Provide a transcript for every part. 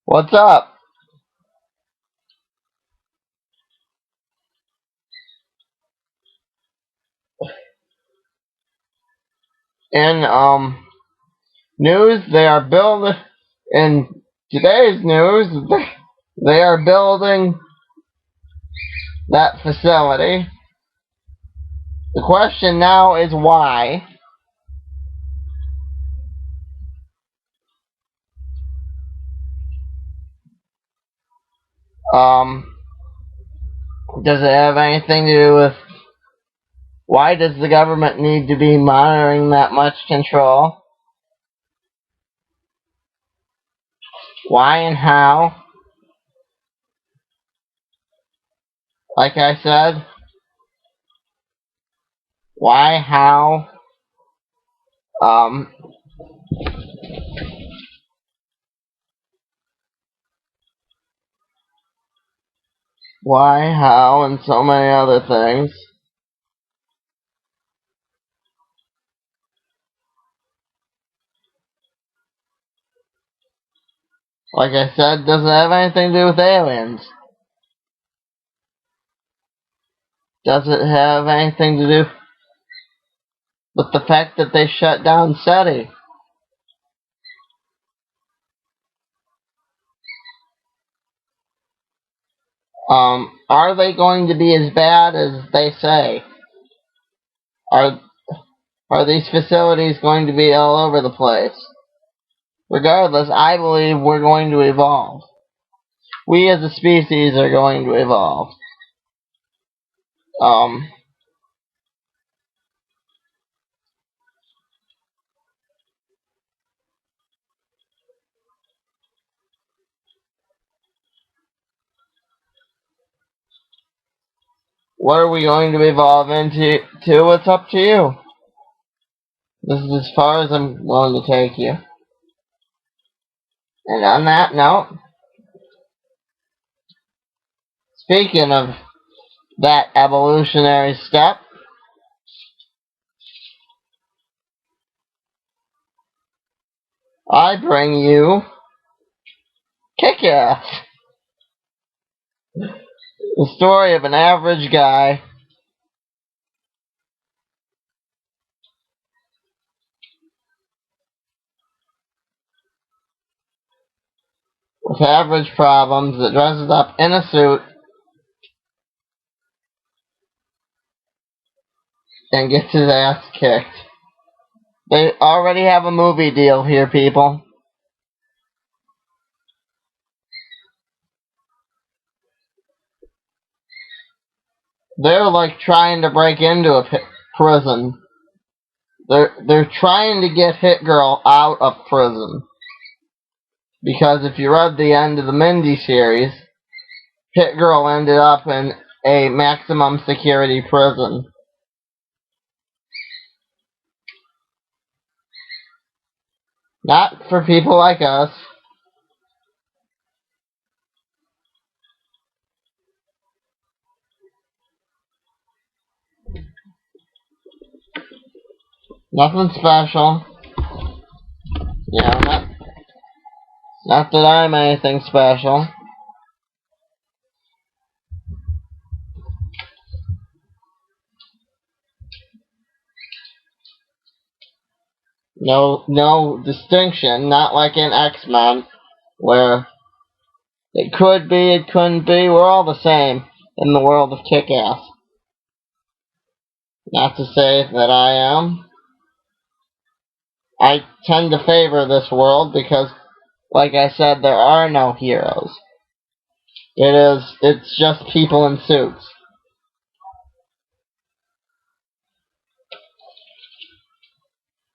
What's up? In news, they are building. In today's news, they are building that facility. The question now is why. Um, does it have anything to do with why does the government need to be monitoring that much control? Why and how? Like I said, why, how, um, why, how, and so many other things. Like I said, does it have anything to do with aliens? Does it have anything to do with the fact that they shut down SETI? Are they going to be as bad as they say? Are are these facilities going to be all over the place? Regardless, I believe we're going to evolve. We as a species are going to evolve. Um, what are we going to evolve into? It's up to you. This is as far as I'm willing to take you. And on that note, speaking of that evolutionary step, I bring you Kick-Ass. The story of an average guy with average problems that dresses up in a suit and gets his ass kicked. They already have a movie deal here, people. They're like trying to break into a prison. They're trying to get Hit Girl out of prison. Because if you read the end of the Mindy series, Hit Girl ended up in a maximum security prison. Not for people like us. Nothing special. You know, not that I'm anything special. No distinction, not like in X-Men, where it could be, it couldn't be, we're all the same in the world of Kick-Ass. Not to say that I am. I tend to favor this world because, like I said, there are no heroes. It's just people in suits.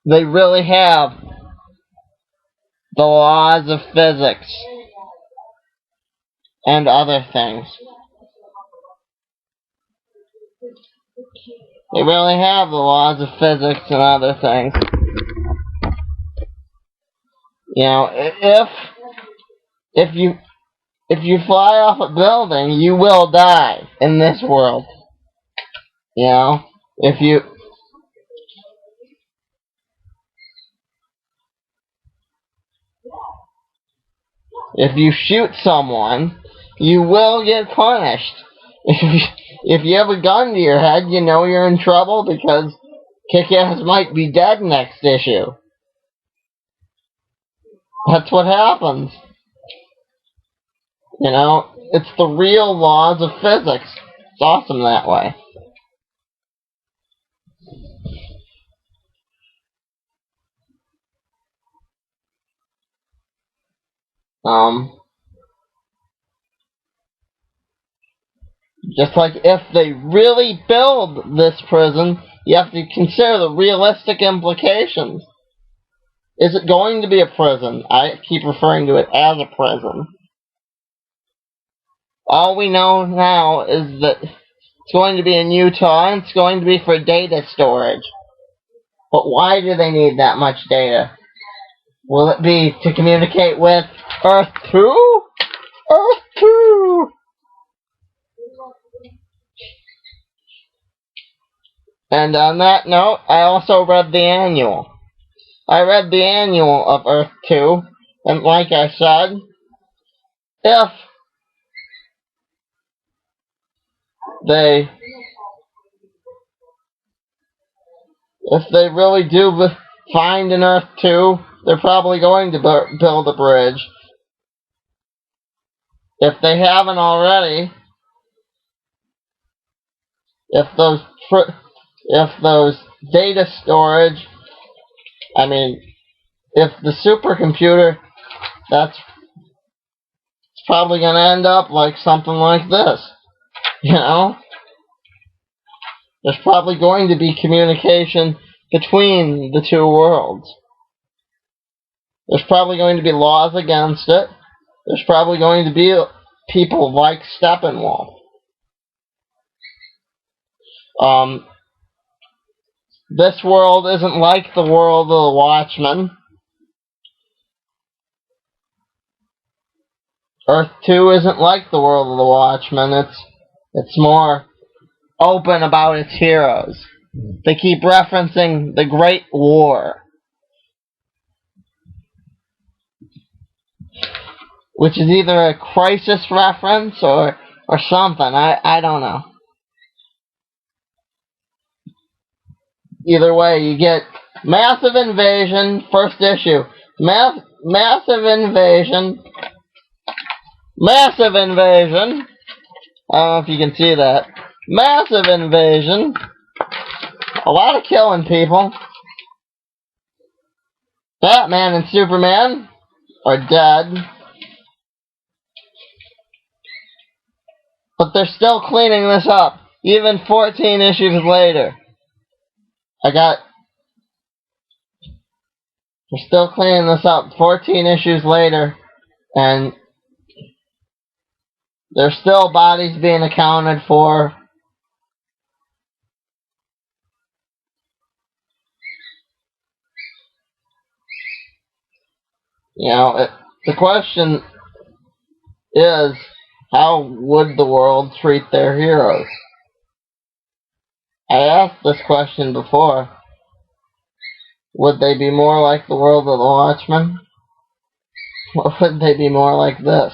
They really have the laws of physics and other things. They really have the laws of physics and other things. You know, if you fly off a building, you will die in this world. You know, if you If you shoot someone, you will get punished. If you have a gun to your head, you know you're in trouble because Kick-Ass might be dead next issue. That's what happens. You know, it's the real laws of physics. It's awesome that way. Just like if they really build this prison, you have to consider the realistic implications. Is it going to be a prison? I keep referring to it as a prison. All we know now is that it's going to be in Utah and it's going to be for data storage. But why do they need that much data? Will it be to communicate with Earth 2? Earth 2! And on that note, I also read the annual. I read the annual of Earth 2, and like I said, if they really do find an Earth 2, they're probably going to build a bridge. If they haven't already, if those data storage, if the supercomputer, it's probably going to end up like something like this. You know? There's probably going to be communication between the two worlds. There's probably going to be laws against it. There's probably going to be people like Steppenwolf. This world isn't like the world of the Watchmen. Earth 2 isn't like the world of the Watchmen. It's more open about its heroes. They keep referencing the Great War, which is either a Crisis reference or something. I don't know. Either way, you get Massive Invasion, first issue. Massive Invasion. Massive Invasion. I don't know if you can see that. Massive Invasion. A lot of killing people. Batman and Superman are dead. But they're still cleaning this up. Even 14 issues later. They're still cleaning this up 14 issues later. And there's still bodies being accounted for. You know, the question is, how would the world treat their heroes? I asked this question before. Would they be more like the world of the Watchmen? Or would they be more like this?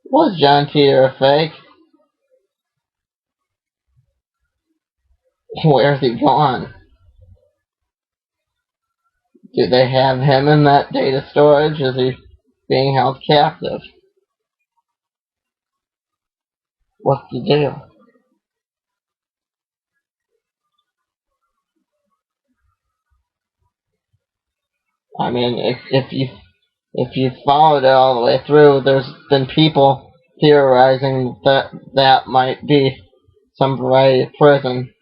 Was John Titor a fake? Where's he gone? Do they have him in that data storage? Is he being held captive? What's the deal? I mean, if you followed it all the way through, there's been people theorizing that might be some variety of prison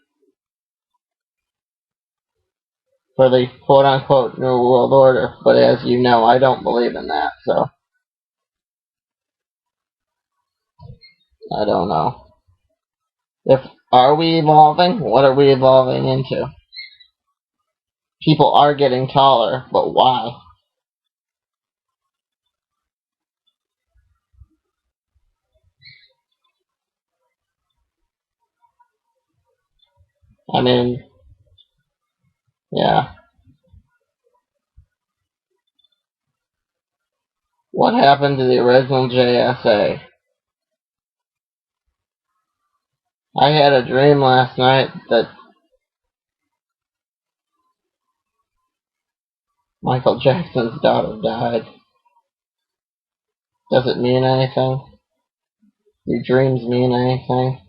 for the quote-unquote New World Order. But as you know, I don't believe in that, so I don't know. Are we evolving? What are we evolving into? People are getting taller, but why? I mean, Yeah. What happened to the original JSA? I had a dream last night that Michael Jackson's daughter died. Does it mean anything? Do dreams mean anything?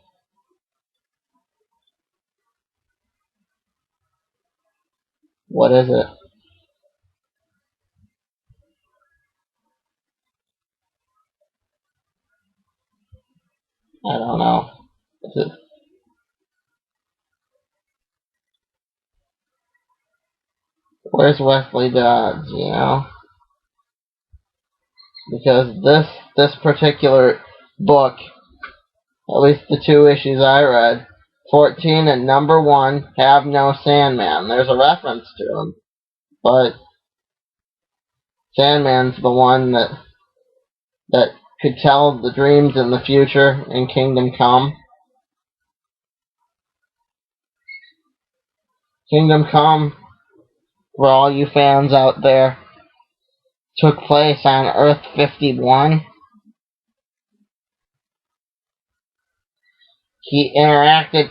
What is it? I don't know. Is it, where's Wesley Dodds, you know? Because this particular book, at least the two issues I read, 14 and number 1 have no Sandman. There's a reference to him, but Sandman's the one that could tell the dreams in the future in Kingdom Come. Kingdom Come, for all you fans out there, took place on Earth 51. He interacted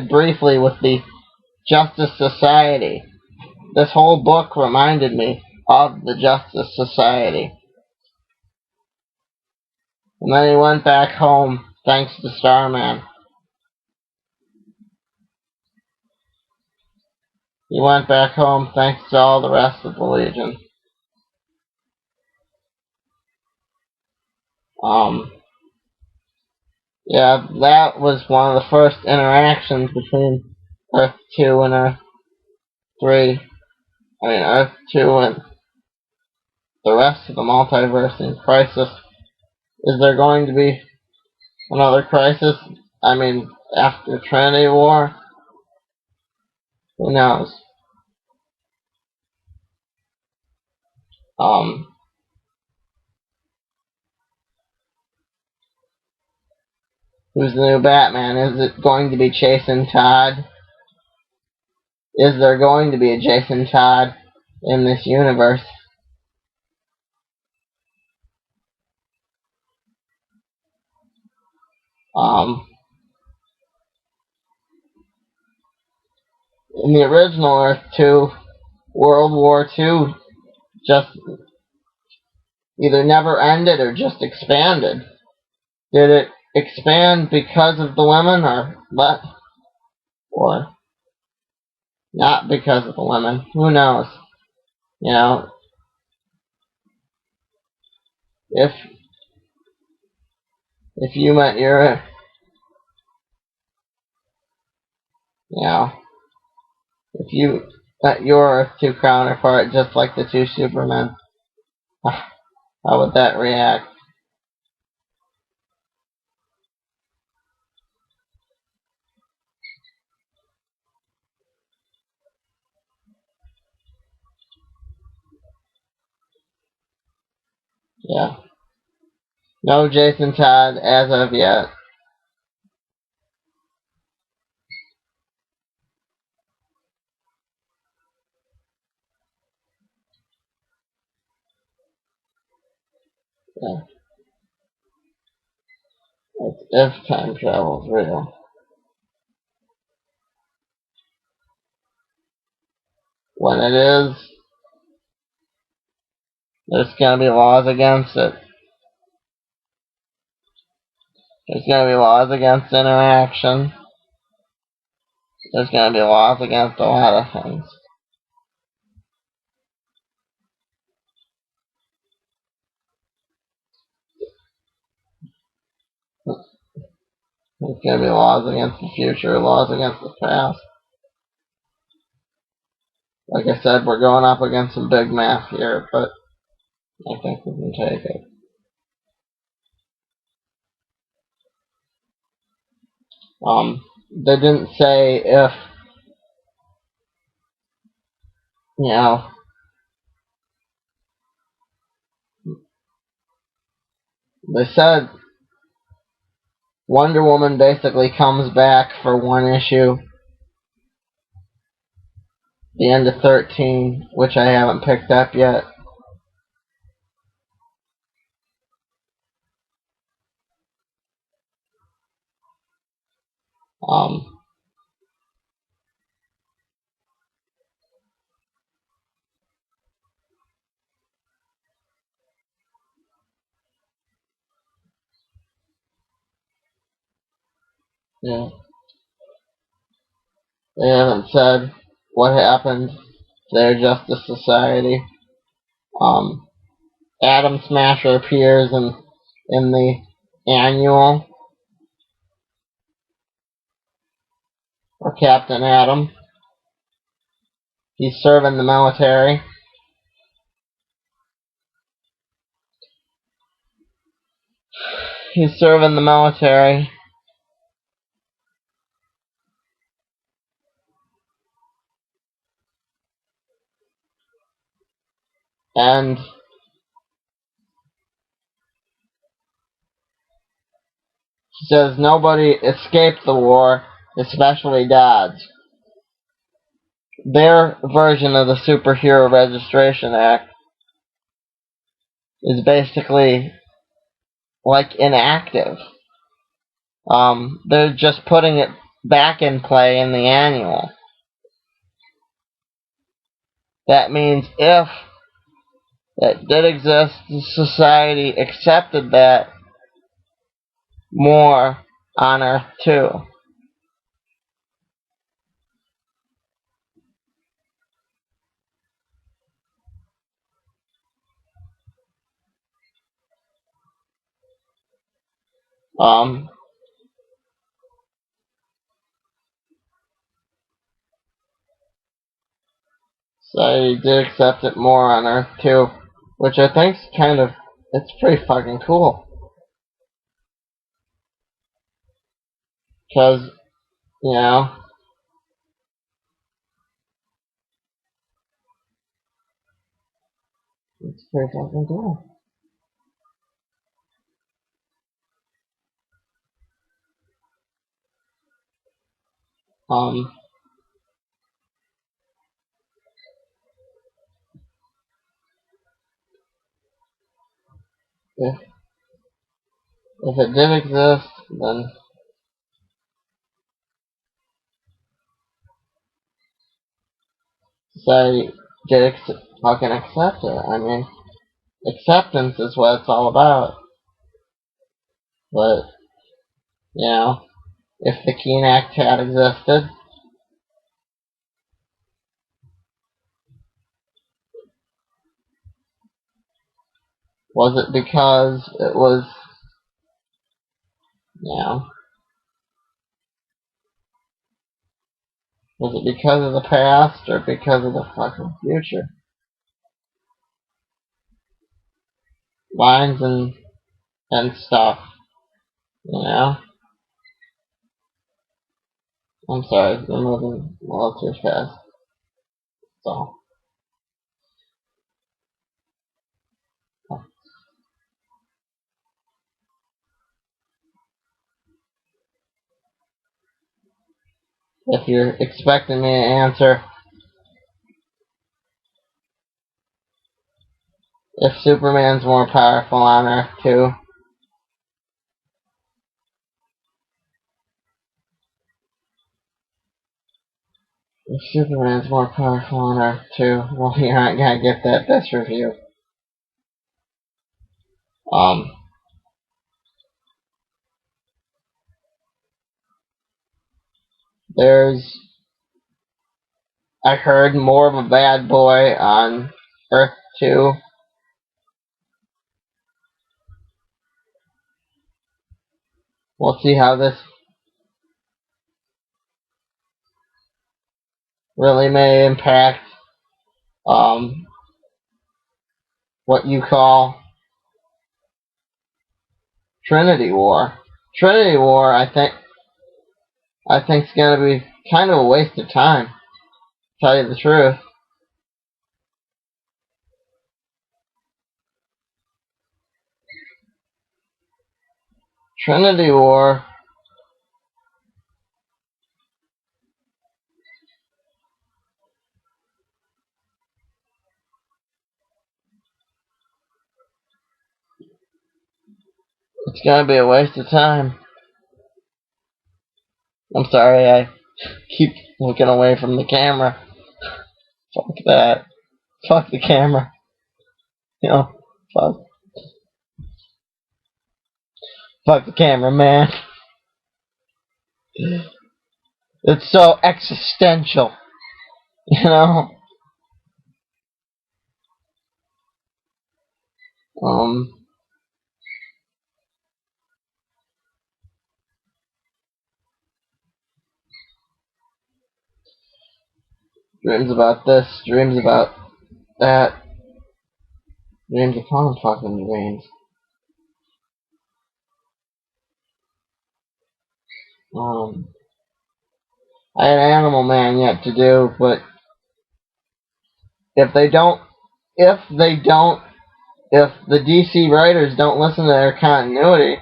briefly with the Justice Society. This whole book reminded me of the Justice Society. And then he went back home thanks to Starman. He went back home thanks to all the rest of the Legion. Yeah, that was one of the first interactions between Earth 2 and Earth 3. I mean, Earth 2 and the rest of the multiverse in Crisis. Is there going to be another Crisis? I mean, after Trinity War? Who knows? Who's the new Batman? Is it going to be Jason Todd? Is there going to be a Jason Todd in this universe? In the original Earth 2, World War II just either never ended or just expanded. Did it expand because of the women or not because of the women? Who knows? You know, if you met your, you know, if you met your Earth 2 counterpart just like the two Supermen, how would that react? Yeah. No Jason Todd as of yet. Yeah. It's if time travel is real. When it is, there's gonna be laws against it. There's gonna be laws against interaction. There's gonna be laws against a lot of things. There's gonna be laws against the future, laws against the past. Like I said, we're going up against some big math here, but I think we can take it. They didn't say if, you know, they said Wonder Woman basically comes back for one issue, the end of 13, which I haven't picked up yet. Yeah. They haven't said what happened to their Justice Society. Atom Smasher appears in the annual for Captain Atom. He's serving the military. He's serving the military. And he says nobody escaped the war, especially Dodge. Their version of the Superhero Registration Act is basically like inactive. They're just putting it back in play in the annual. That means if that did exist, the society accepted that more on Earth too. Society did accept it more on Earth too, which I think's it's pretty fucking cool. Because, you know, it's pretty fucking cool. If it did exist, then society did fucking accept it. I mean, acceptance is what it's all about. But, you know, if the Keene Act had existed, was it because it was, you know, was it because of the past or because of the fucking future? Lines and stuff, you know? I'm sorry, we're moving a little too fast. So, if you're expecting me to answer, if Superman's more powerful on Earth too, if Superman's more powerful on Earth too, well, you aren't gonna get this review. There's, I heard more of a bad boy on Earth 2. We'll see how this really may impact what you call Trinity War. Trinity War, I think's gonna be kind of a waste of time, to tell you the truth. Trinity War It's gonna be a waste of time. I'm sorry, I keep looking away from the camera. Fuck that. Fuck the camera. You know, fuck. Fuck the camera, man. It's so existential. You know? Dreams about this, dreams about that, dreams upon fucking dreams. I had Animal Man yet to do, but if if the DC writers don't listen to their continuity,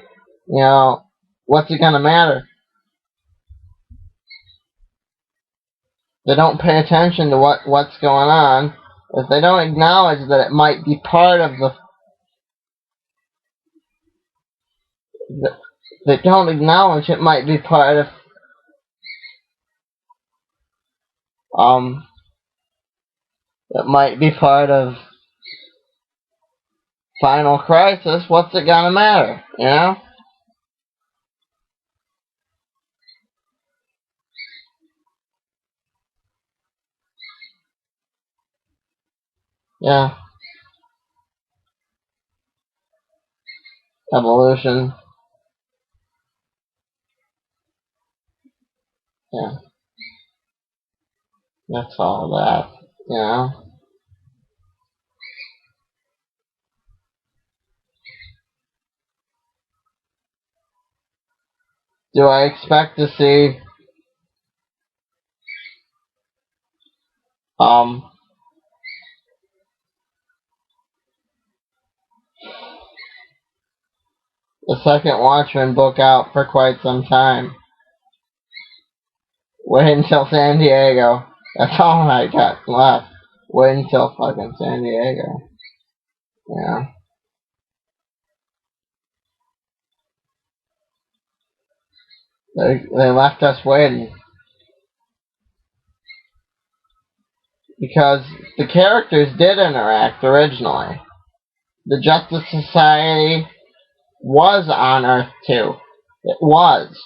you know, what's it gonna matter? They don't pay attention to what's going on. If they don't acknowledge that it might be part of they don't acknowledge it might be part of it might be part of Final Crisis, what's it gonna matter? You know? Yeah. Evolution. Yeah. That's all that. You know? Do I expect to see the second Watchmen book out for quite some time? Wait until San Diego. That's all I got left. Wait until fucking San Diego. Yeah. They left us waiting. Because the characters did interact originally. The Justice Society was on Earth too. It was.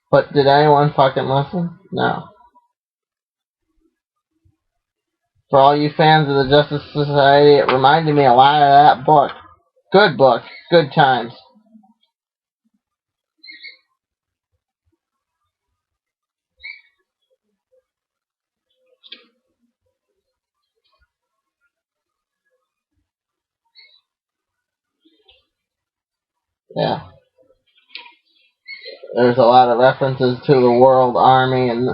But did anyone fucking listen? No. For all you fans of the Justice Society, it reminded me a lot of that book. Good book. Good times. Yeah. There's a lot of references to the World Army, and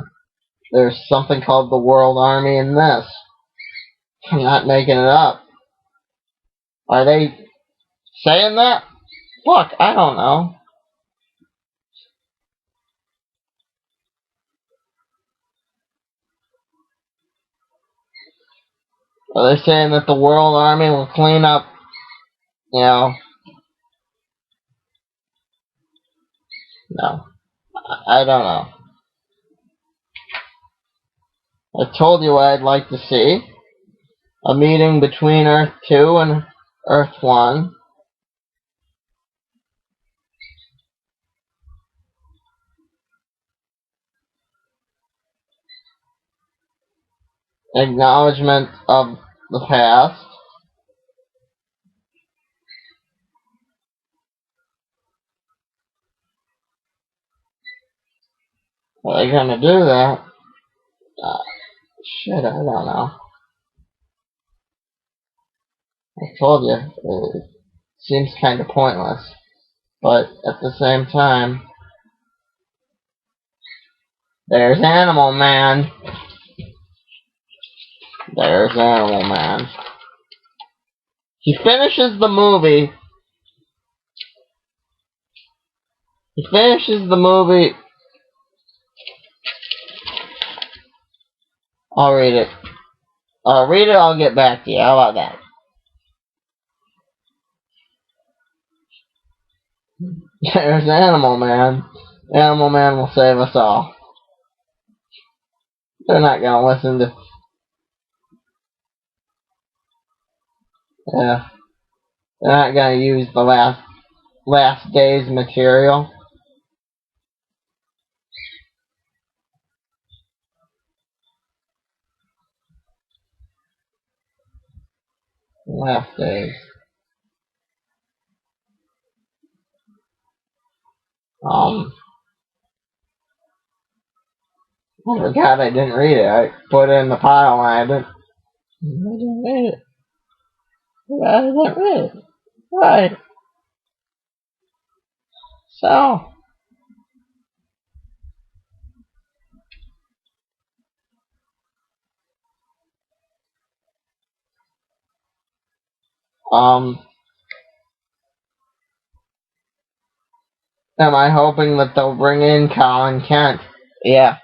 there's something called the World Army in this. I'm not making it up. Are they saying that? Fuck, I don't know. Are they saying that the World Army will clean up, you know? No. I don't know. I told you what I'd like to see. A meeting between Earth 2 and Earth 1. Acknowledgement of the past. Are they gonna do that? Shit, I don't know. I told you, it seems kind of pointless. But at the same time, there's Animal Man. There's Animal Man. He finishes the movie. He finishes the movie. I'll read it. I'll read it, I'll get back to you. How about that? There's Animal Man. Animal Man will save us all. They're not gonna listen to. Yeah, they're not gonna use the last day's material. Last days. I forgot I didn't read it. I put it in the pile and I didn't read it. I didn't read it. Right. So, um, am I hoping that they'll bring in Colin Kent? Yeah.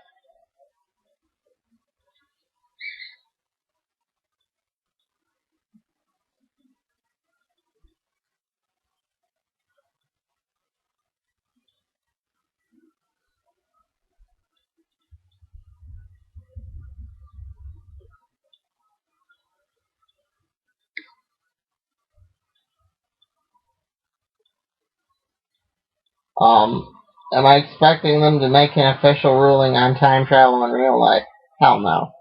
Am I expecting them to make an official ruling on time travel in real life? Hell no.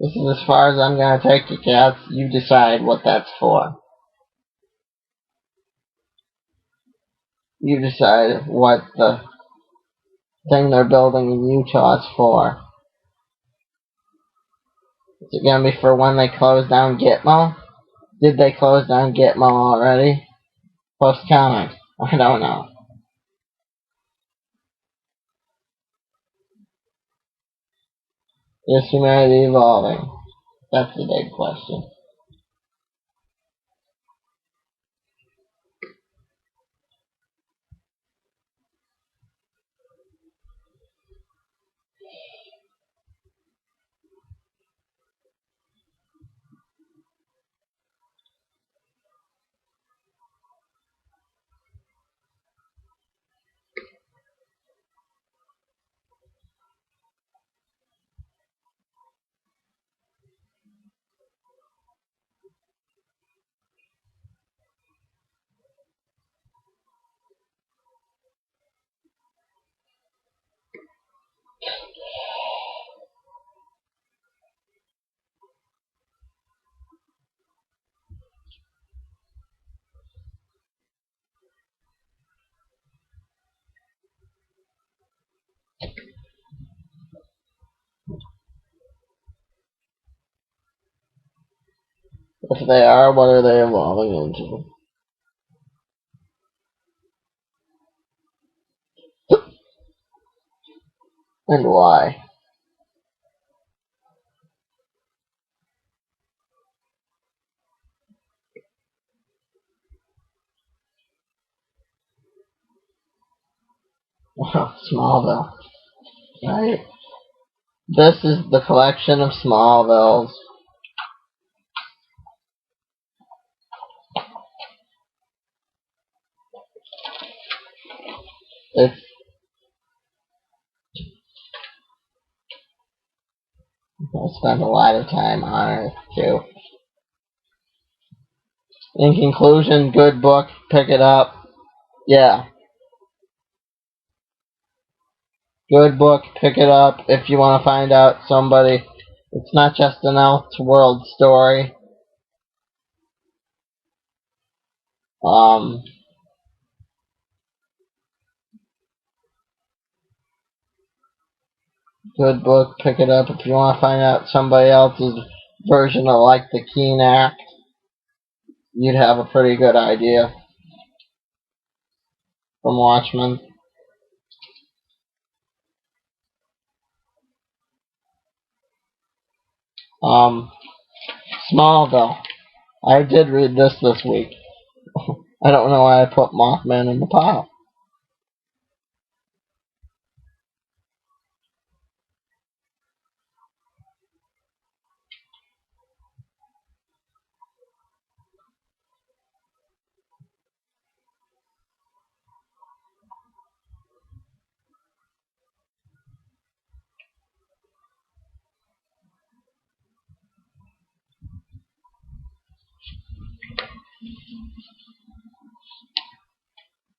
This is as far as I'm gonna take you, cats. You decide what that's for. You decide what the thing they're building in Utah is for. Is it gonna be for when they close down Gitmo? Did they close down Gitmo already? Post comment. I don't know. Is humanity evolving? That's the big question. If they are, what are they evolving into? And why? Smallville. Right? This is the collection of Smallvilles. It's I spent a lot of time on Earth too. In conclusion, good book. Pick it up. Yeah, good book. Pick it up if you want to find out somebody. It's not just an Elseworld story. Um, good book. Pick it up if you want to find out somebody else's version of like the Keene Act. You'd have a pretty good idea from Watchmen. Um, Smallville. I did read this week. I don't know why I put Mothman in the pile.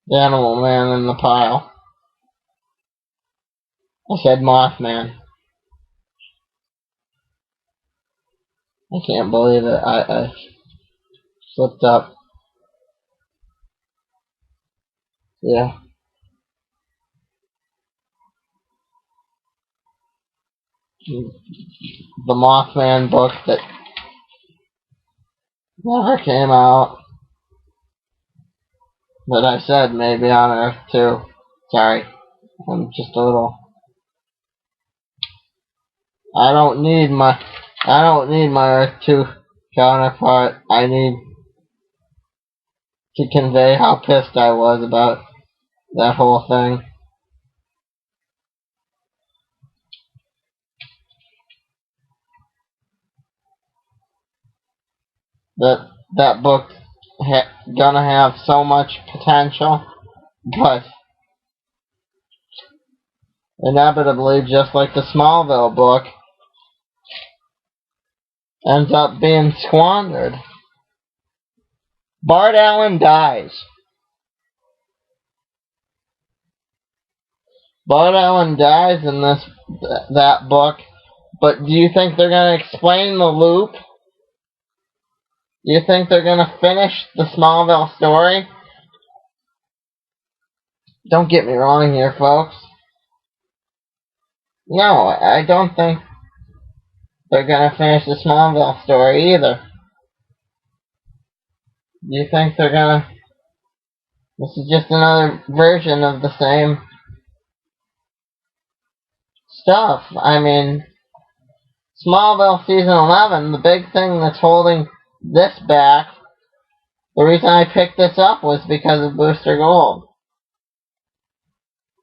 The Animal Man in the pile. I said Mothman. I can't believe it. I slipped up. Yeah. The Mothman book that never came out. That I said maybe on Earth too. Sorry. I'm just a little... I don't need my Earth 2 counterpart. I need to convey how pissed I was about that whole thing. That book gonna have so much potential, but inevitably, just like the Smallville book, ends up being squandered. Bart Allen dies. Bart Allen dies in that book, but do you think they're gonna explain the loop? Do you think they're gonna finish the Smallville story? Don't get me wrong here, folks. No, I don't think they're gonna finish the Smallville story either. Do you think they're gonna... This is just another version of the same stuff. I mean, Smallville Season 11, the big thing that's holding this back, the reason I picked this up was because of Booster Gold.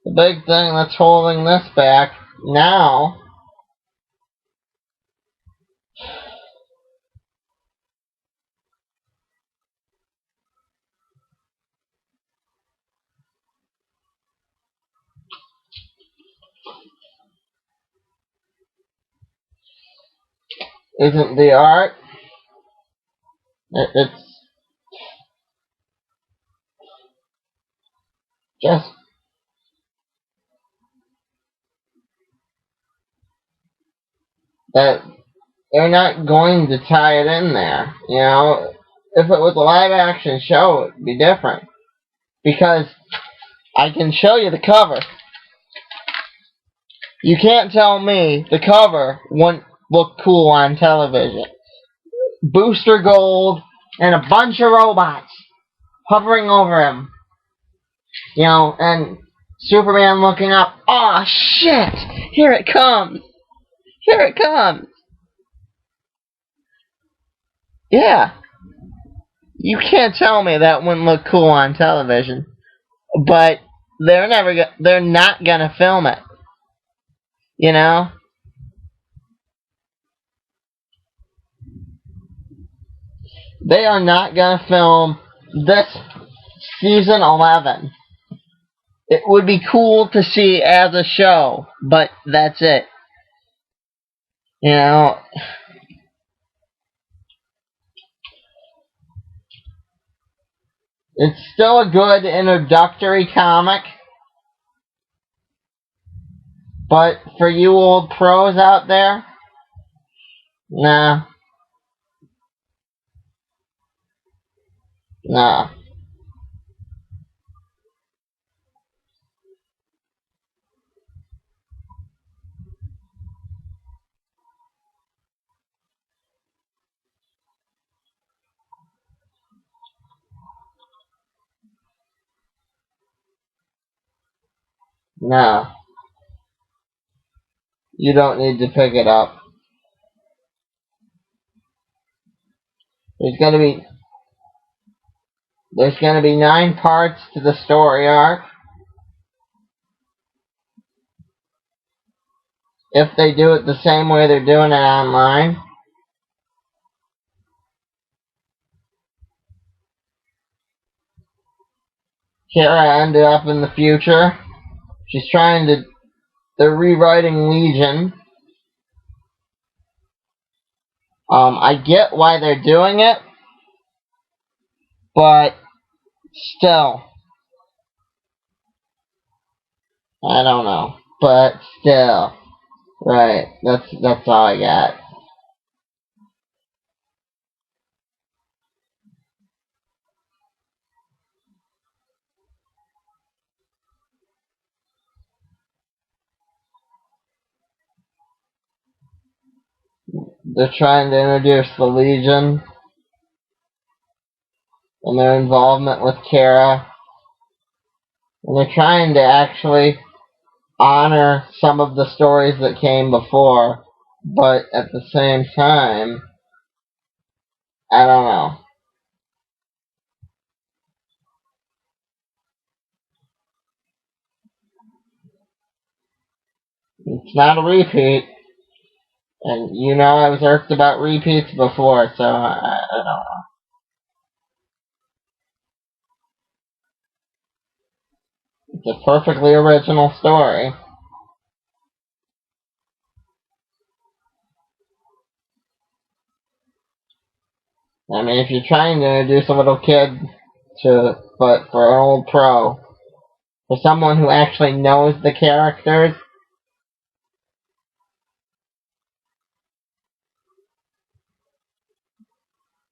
The big thing that's holding this back now isn't the art. It's just that they're not going to tie it in there. You know, if it was a live action show, it would be different. Because I can show you the cover. You can't tell me the cover wouldn't look cool on television. Booster Gold and a bunch of robots hovering over him. You know, and Superman looking up. Aw, shit! Here it comes! Here it comes! Yeah. You can't tell me that wouldn't look cool on television. But they're not gonna film it. You know? They are not gonna film this season 11. It would be cool to see as a show, but that's it. You know, it's still a good introductory comic, but for you old pros out there, nah. Nah. No. You don't need to pick it up. There's gonna be 9 parts to the story arc. If they do it the same way they're doing it online. Kara ended up in the future. They're rewriting Legion. I get why they're doing it, But still, I don't know. But still, right? That's all I got. They're trying to introduce the Legion and their involvement with Kara, and they're trying to actually honor some of the stories that came before, but at the same time, I don't know. It's not a repeat, and you know I was irked about repeats before, so I don't know. It's a perfectly original story. I mean, if you're trying to introduce a little kid but for an old pro, for someone who actually knows the characters,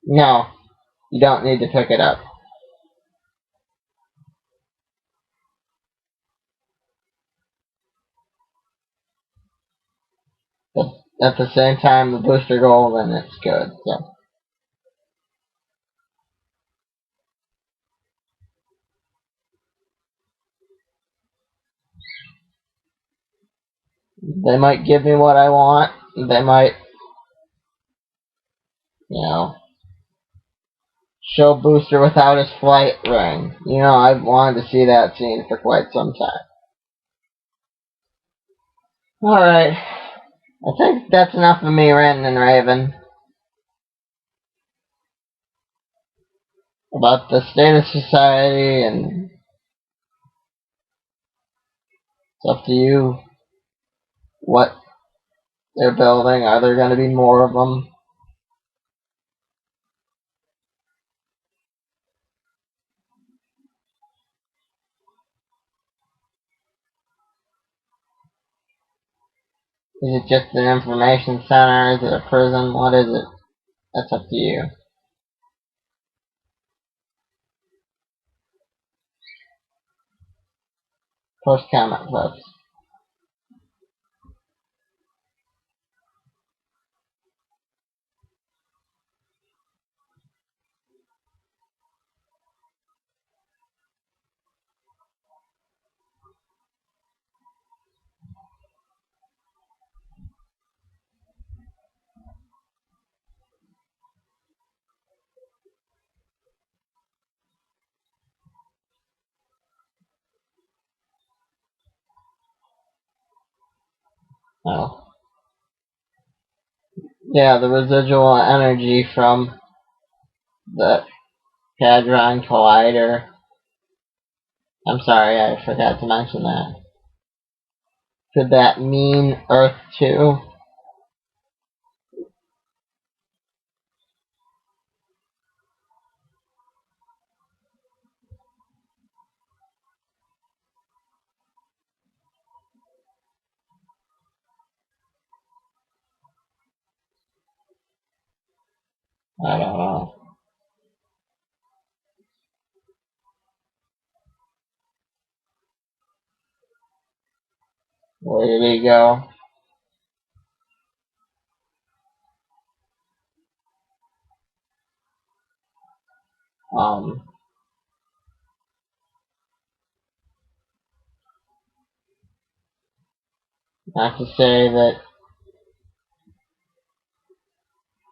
no, you don't need to pick it up. But at the same time, the Booster Gold and it's good. So they might give me what I want. They might, you know, show Booster without his flight ring. You know, I've wanted to see that scene for quite some time. Alright, I think that's enough of me ranting and raving about the state of society, and it's up to you what they're building. Are there going to be more of them? Is it just an information center? Is it a prison? What is it? That's up to you. Post comment, folks. Oh. Yeah, the residual energy from the Hadron Collider. I'm sorry, I forgot to mention that. Could that mean Earth 2? I don't know. Where did he go? Um, Not to say that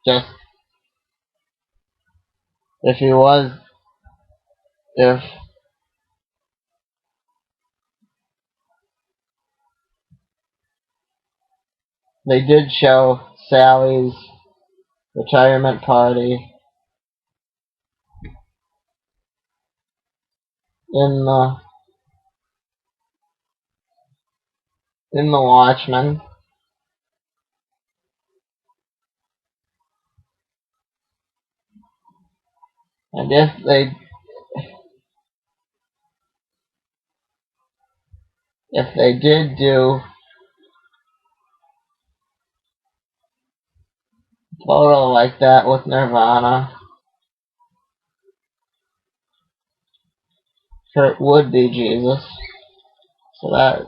just if he was, if they did show Sally's retirement party in the Watchmen. And if they did do photo like that with Nirvana, Kurt would be Jesus. So that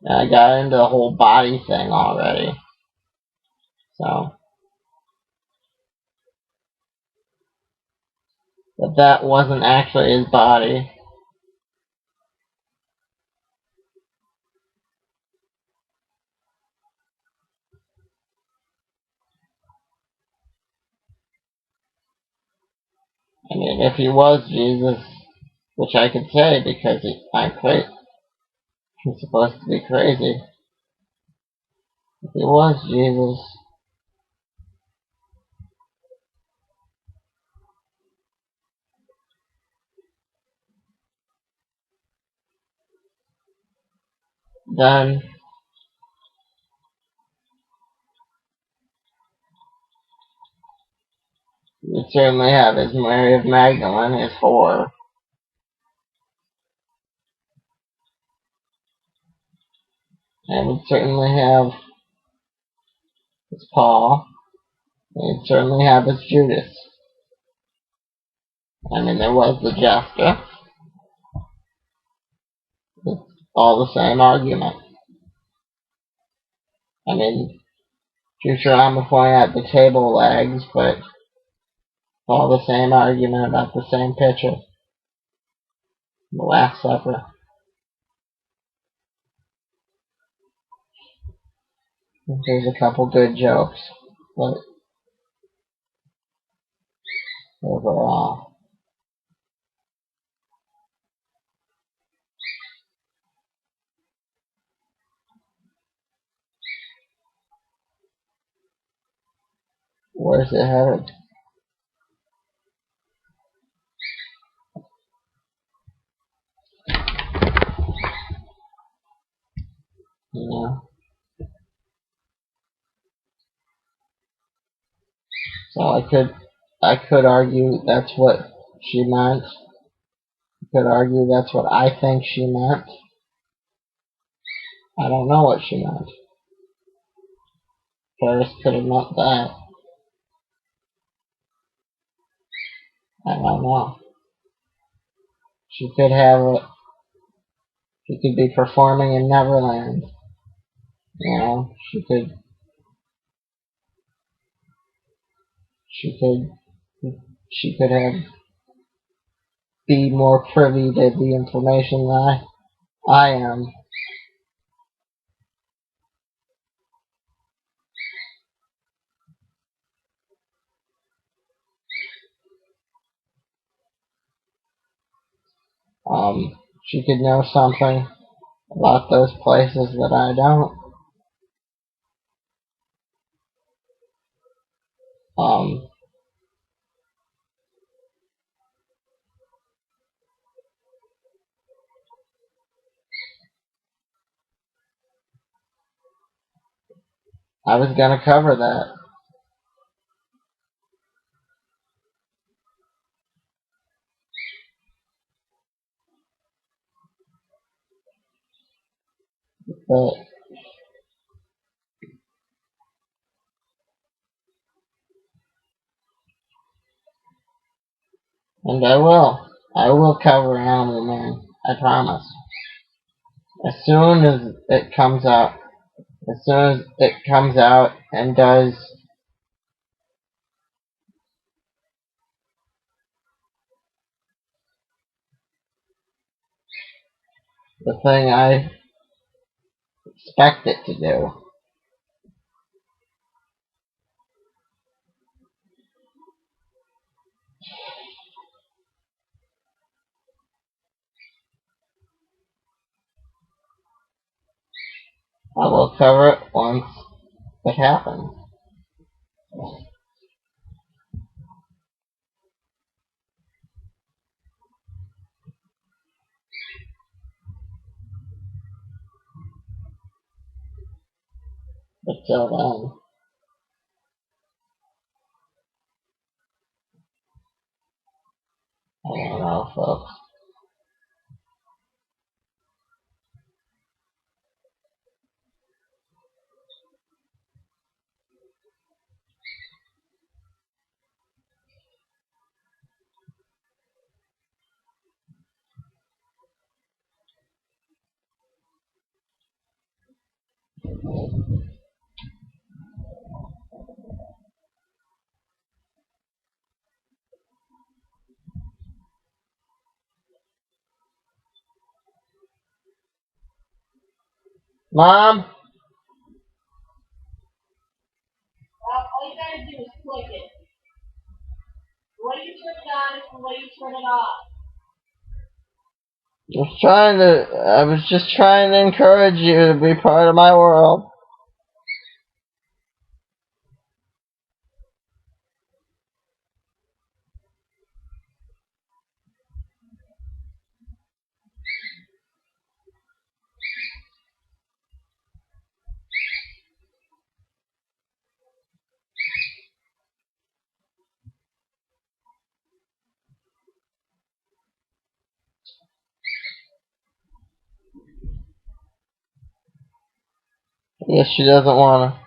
I got into the whole body thing already. So, but that wasn't actually his body. I mean, if he was Jesus, which I could say because he's supposed to be crazy. If he was Jesus, then you'd certainly have his Mary of Magdalene, his whore. And would certainly have his Paul. And would certainly have his Judas. I mean, there was the Jester. It's all the same argument. I mean, Futurama pointed out the table legs, but all the same argument about the same picture. The Last Supper. There's a couple good jokes, but overall, where's it headed? You know? So I could argue that's what she meant. I could argue that's what I think she meant. I don't know what she meant. Paris could have meant that. I don't know. She could she could be performing in Neverland. You know, she could have be more privy to the information than I am. She could know something about those places that I don't. Um, I was gonna cover that, but and I will. I will cover Animal Man. I promise. As soon as it comes out, as soon as it comes out and does the thing I expect it to do, I will cover it once it happens. But till then, Mom? All you gotta do is click it. The way you turn it on is the way you turn it off. I was just trying to encourage you to be part of my world. Yes, she doesn't wanna.